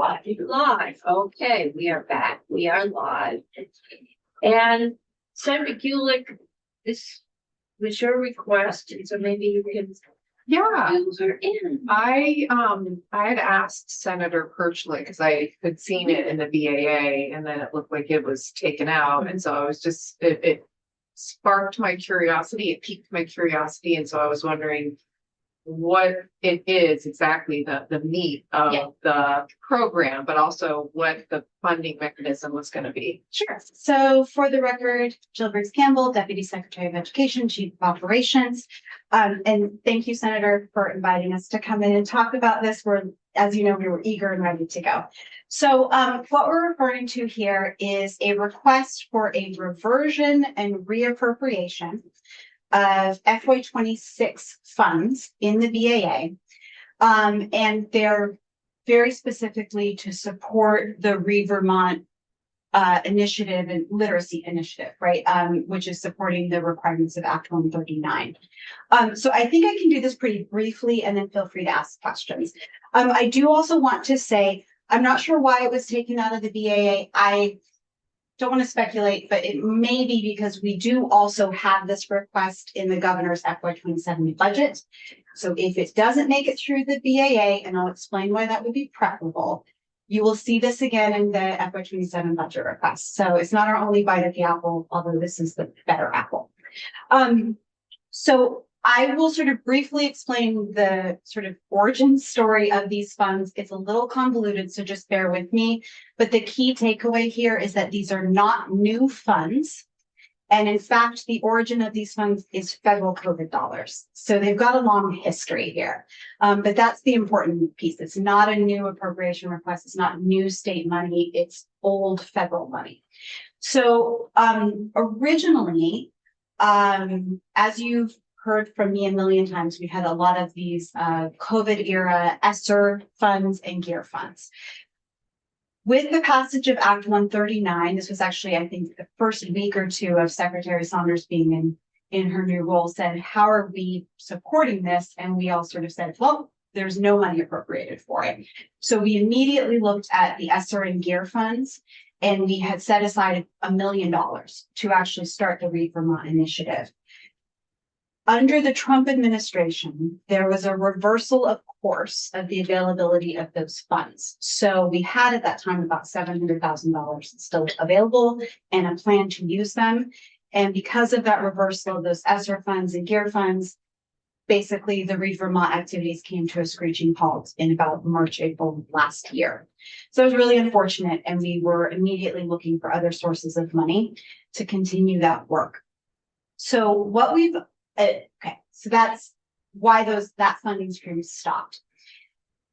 Live. Okay, we are back. We are live. And Senator Gulick, this was your request, and so maybe you can use her in. I had asked Senator Perchlik because I had seen it in the BAA and then it looked like it was taken out. And so I was just it sparked my curiosity, it piqued my curiosity. And so I was wondering what it is exactly, the meat of the program, but also what the funding mechanism was going to be. Sure. So for the record, Jill Briggs Campbell, Deputy Secretary of Education, Chief of Operations. And thank you, Senator, for inviting us to come in and talk about this. As you know, we were eager and ready to go. So what we're referring to here is a request for a reversion and reappropriation of FY26 funds in the BAA. And they're very specifically to support the Vermont initiative and literacy initiative, right? Which is supporting the requirements of Act 139. So I think I can do this pretty briefly and then feel free to ask questions. I do also want to say, I'm not sure why it was taken out of the BAA. I don't want to speculate, but it may be because we do also have this request in the governor's FY27 budget. So if it doesn't make it through the BAA, and I'll explain why that would be preferable, you will see this again in the FY27 budget request. So it's not our only bite at the apple, although this is the better apple. So I will sort of briefly explain the sort of origin story of these funds. It's a little convoluted, so just bear with me. But the key takeaway here is that these are not new funds. And in fact, the origin of these funds is federal COVID dollars. So they've got a long history here. But that's the important piece. It's not a new appropriation request. It's not new state money. It's old federal money. So originally, as you've heard from me a million times, we had a lot of these COVID era ESSER funds and GEAR funds. With the passage of Act 139, this was actually, I think, the first week or two of Secretary Saunders being in her new role, said, how are we supporting this? And we all sort of said, well, there's no money appropriated for it. So we immediately looked at the ESSER and GEAR funds, and we had set aside $1 million to actually start the Read Vermont initiative. Under the Trump administration, there was a reversal of course of the availability of those funds. So we had at that time about $700,000 still available and a plan to use them. And because of that reversal of those ESSER funds and GEAR funds, basically the Read Vermont activities came to a screeching halt in about March, April last year. So it was really unfortunate, and we were immediately looking for other sources of money to continue that work. So what we've so that's why that funding stream stopped.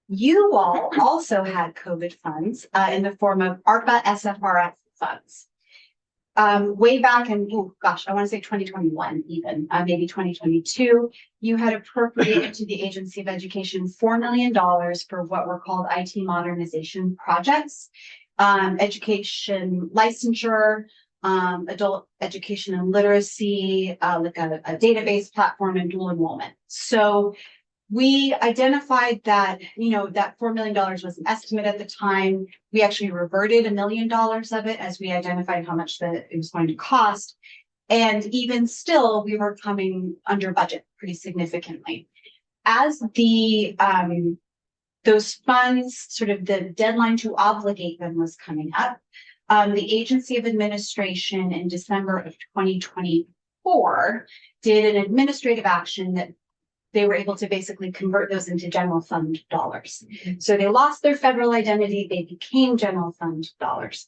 You all also had COVID funds in the form of ARPA SFRF funds. Way back in, I want to say 2021 even, maybe 2022, you had appropriated to the Agency of Education $4 million for what were called IT modernization projects, education licensure, adult education and literacy, like a database platform and dual enrollment. So we identified that, that $4 million was an estimate at the time. We actually reverted $1 million of it as we identified how much it was going to cost. And even still, we were coming under budget pretty significantly. As those funds, sort of the deadline to obligate them was coming up, the Agency of Administration in December of 2024 did an administrative action that they were able to basically convert those into general fund dollars. So they lost their federal identity, they became general fund dollars.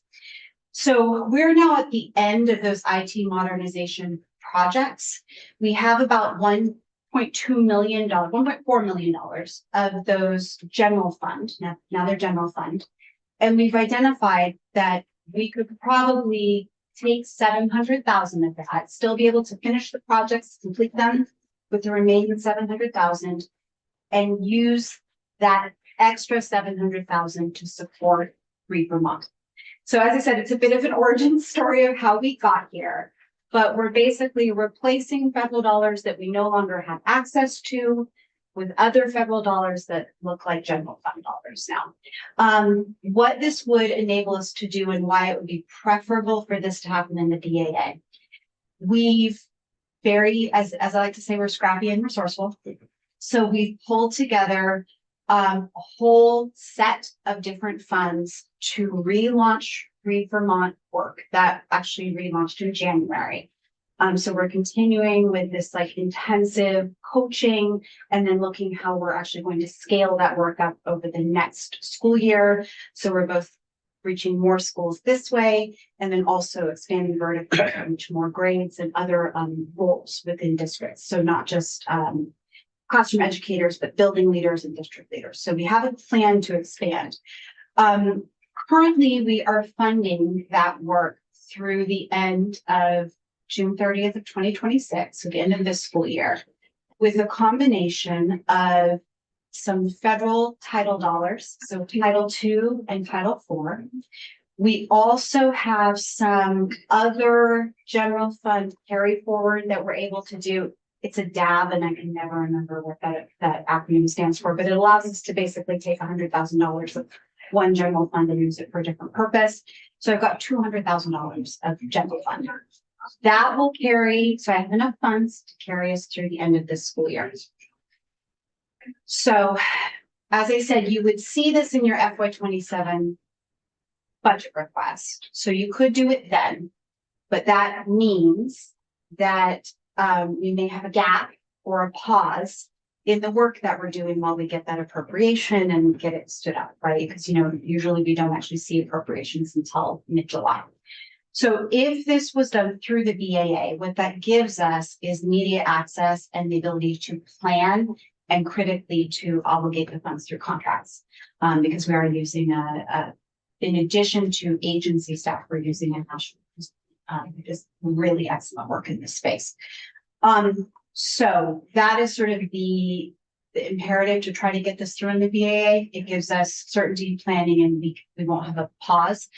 So we're now at the end of those IT modernization projects. We have about $1.4 million of those general fund, now they're general fund. And we've identified that we could probably take 700,000 of that, still be able to finish the projects, complete them with the remaining 700,000, and use that extra 700,000 to support Read Vermont. So as I said, it's a bit of an origin story of how we got here, but we're basically replacing federal dollars that we no longer have access to with other federal dollars that look like general fund dollars now. What this would enable us to do and why it would be preferable for this to happen in the BAA. We've as I like to say, we're scrappy and resourceful. So we've pulled together a whole set of different funds to relaunch Free Vermont work that actually relaunched in January. So we're continuing with this like intensive coaching and then looking how we're actually going to scale that work up over the next school year. So we're both reaching more schools this way and then also expanding vertically to reach more grades and other roles within districts. So not just classroom educators, but building leaders and district leaders. So we have a plan to expand. Currently, we are funding that work through the end of June 30th of 2026, so the end of this school year, with a combination of some federal title dollars, so Title II and Title IV. We also have some other general fund carry forward that we're able to do. It's a DAB, and I can never remember what that acronym stands for, but it allows us to basically take $100,000 of one general fund and use it for a different purpose. So I've got $200,000 of general fund. That will carry, so I have enough funds to carry us through the end of this school year. So, as I said, you would see this in your FY27 budget request. So you could do it then, but that means that we may have a gap or a pause in the work that we're doing while we get that appropriation and get it stood up, right? Because, usually we don't actually see appropriations until mid-July. So if this was done through the BAA, what that gives us is immediate access and the ability to plan and critically to obligate the funds through contracts. Because we are using in addition to agency staff, we're using a national, just really excellent work in this space. So that is sort of the imperative to try to get this through in the BAA. It gives us certainty planning and we won't have a pause.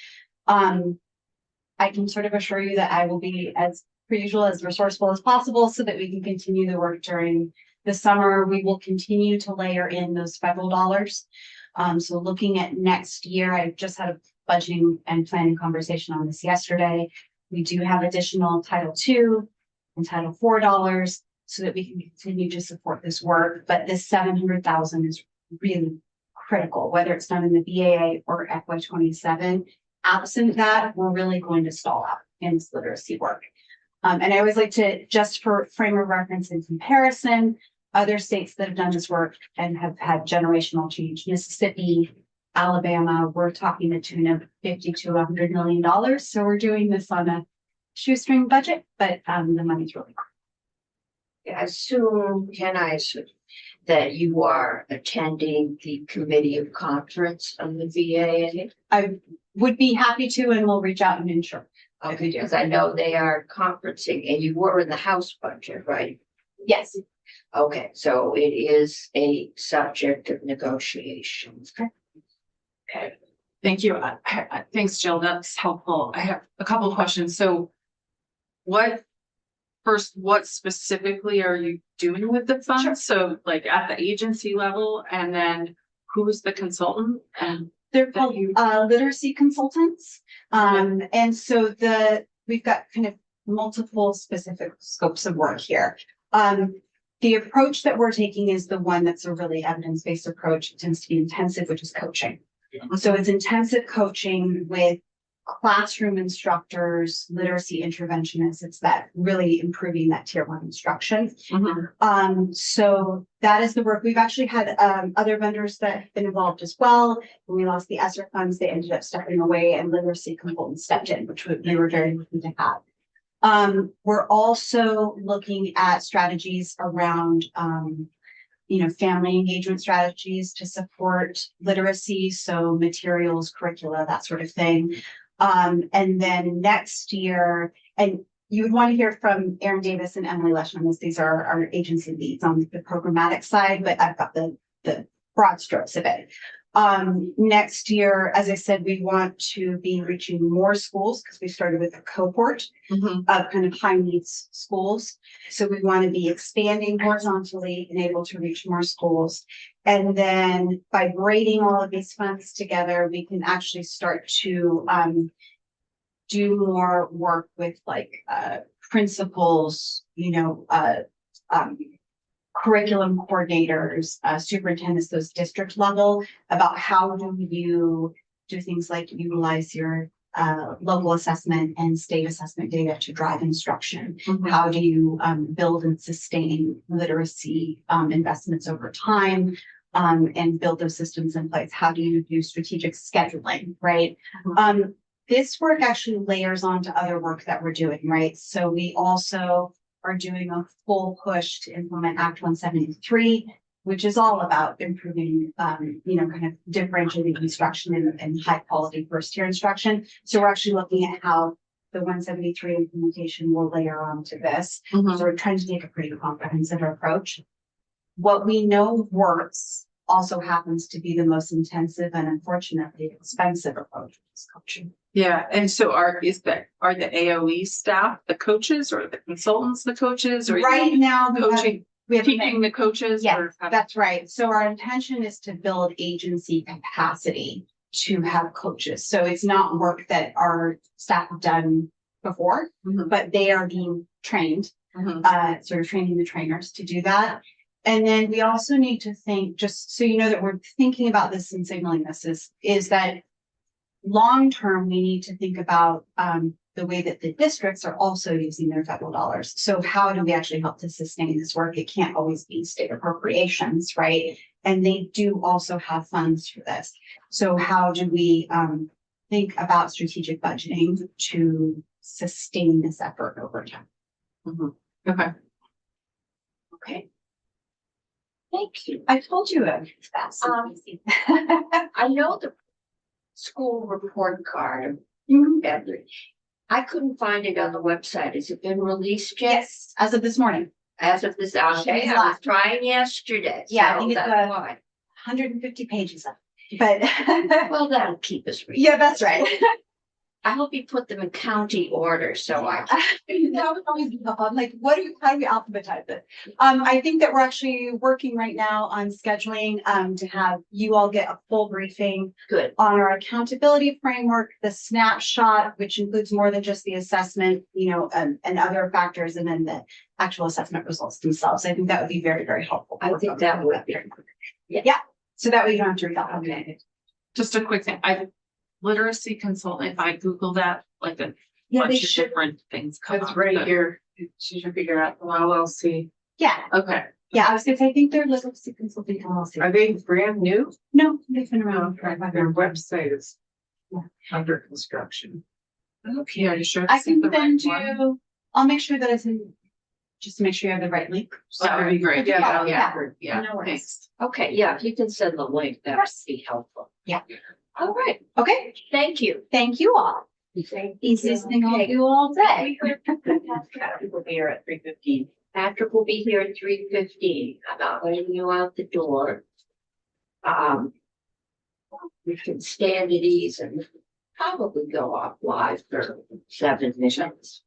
I can sort of assure you that I will be as per usual, as resourceful as possible so that we can continue the work during the summer. We will continue to layer in those federal dollars. So looking at next year, I just had a budgeting and planning conversation on this yesterday. We do have additional Title II and Title IV dollars so that we can continue to support this work. But this $700,000 is really critical, whether it's done in the BAA or FY27. Absent that, we're really going to stall out in this literacy work. And I always like to, just for frame of reference and comparison, other states that have done this work and have had generational change, Mississippi, Alabama, we're talking the tune of $50 to $100 million. So we're doing this on a shoestring budget, but the money's really good. I assume that you are attending the committee of conference on the VAA? I would be happy to, and we'll reach out and ensure. Okay, because I know they are conferencing and you were in the House budget, right? Yes. Okay, so it is a subject of negotiations. Okay. Thank you. Thanks, Jill. That's helpful. I have a couple of questions. So what specifically are you doing with the funds? Sure. So like at the agency level, and then who's the consultant? And They're called literacy consultants. And so we've got kind of multiple specific scopes of work here. The approach that we're taking is the one that's a really evidence-based approach. It tends to be intensive, which is coaching. So it's intensive coaching with classroom instructors, literacy interventionists. It's that really improving that tier 1 instruction. So that is the work. We've actually had other vendors that have been involved as well. When we lost the ESSER funds, they ended up stepping away and literacy consultants stepped in, which we were very lucky to have. We're also looking at strategies around family engagement strategies to support literacy, so materials, curricula, that sort of thing. And then next year, and you would want to hear from Erin Davis and Emily Leishman, as these are our agency leads on the programmatic side, but I've got the broad strokes of it. Next year, as I said, we want to be reaching more schools because we started with a cohort of kind of high needs schools. So we want to be expanding horizontally and able to reach more schools. And then by braiding all of these funds together, we can actually start to do more work with like principals, curriculum coordinators, superintendents, those district level, about how do you do things like utilize your local assessment and state assessment data to drive instruction. How do you build and sustain literacy investments over time, and build those systems in place? How do you do strategic scheduling, right? This work actually layers onto other work that we're doing, right? So we also are doing a full push to implement Act 173, which is all about improving, kind of differentiating instruction and high quality first year instruction. So we're actually looking at how the 173 implementation will layer onto this. So we're trying to take a pretty comprehensive approach. What we know works also happens to be the most intensive and unfortunately expensive approach to this culture. Yeah, and so are the AOE staff, the coaches, or the consultants, the coaches, or Right now, we have teaching the coaches? Yes, or that's right. So our intention is to build agency capacity to have coaches. So it's not work that our staff have done before, but they are being trained, sort of training the trainers to do that. And then we also need to think, just so you know that we're thinking about this and signaling this, is that long-term, we need to think about the way that the districts are also using their federal dollars. So how do we actually help to sustain this work? It can't always be state appropriations, right? And they do also have funds for this. So how do we think about strategic budgeting to sustain this effort over time? Okay. Okay. Thank you. I told you it was fast. I know the school report card. I couldn't find it on the website. Has it been released yet? Yes, as of this morning. As of this, okay, I was trying yesterday. Yeah, I so think it's that's why. 150 pages of it. But Well, that'll keep us reading. yeah, that's right. I hope you put them in county order, so I. That would always be helpful. I'm like, how do we alphabetize it? I think that we're actually working right now on scheduling to have you all get a full briefing Good. on our accountability framework, the snapshot, which includes more than just the assessment, and other factors, and then the actual assessment results themselves. I think that would be very, very helpful. I think that would be. Yeah. So that way you don't have to read that. Okay. Just a quick thing, literacy consultant, if I Google that, like a Yeah, they bunch of should. different things come It's up. right but- here. She should figure out the LLC. Yeah. Okay, Yeah. I was gonna say, I think they're literacy consulting LLC. Are they brand new? No, they've been around for Their website is Yeah. under construction. okay, are you sure? I this is can the send right one? you, I'll make sure that it's in, just to make sure you have the right link. That would be great. Yeah, Yeah, No worries. thanks. Okay, yeah, if you can send the link, that would be helpful. Yeah. All right, Okay, thank you. thank you all. Easiest thing I'll do all day. Patrick will be here at 3:15. Patrick will be here at 3:15. I'm not letting you out the door. We can stand at ease and probably go off live for 7 minutes.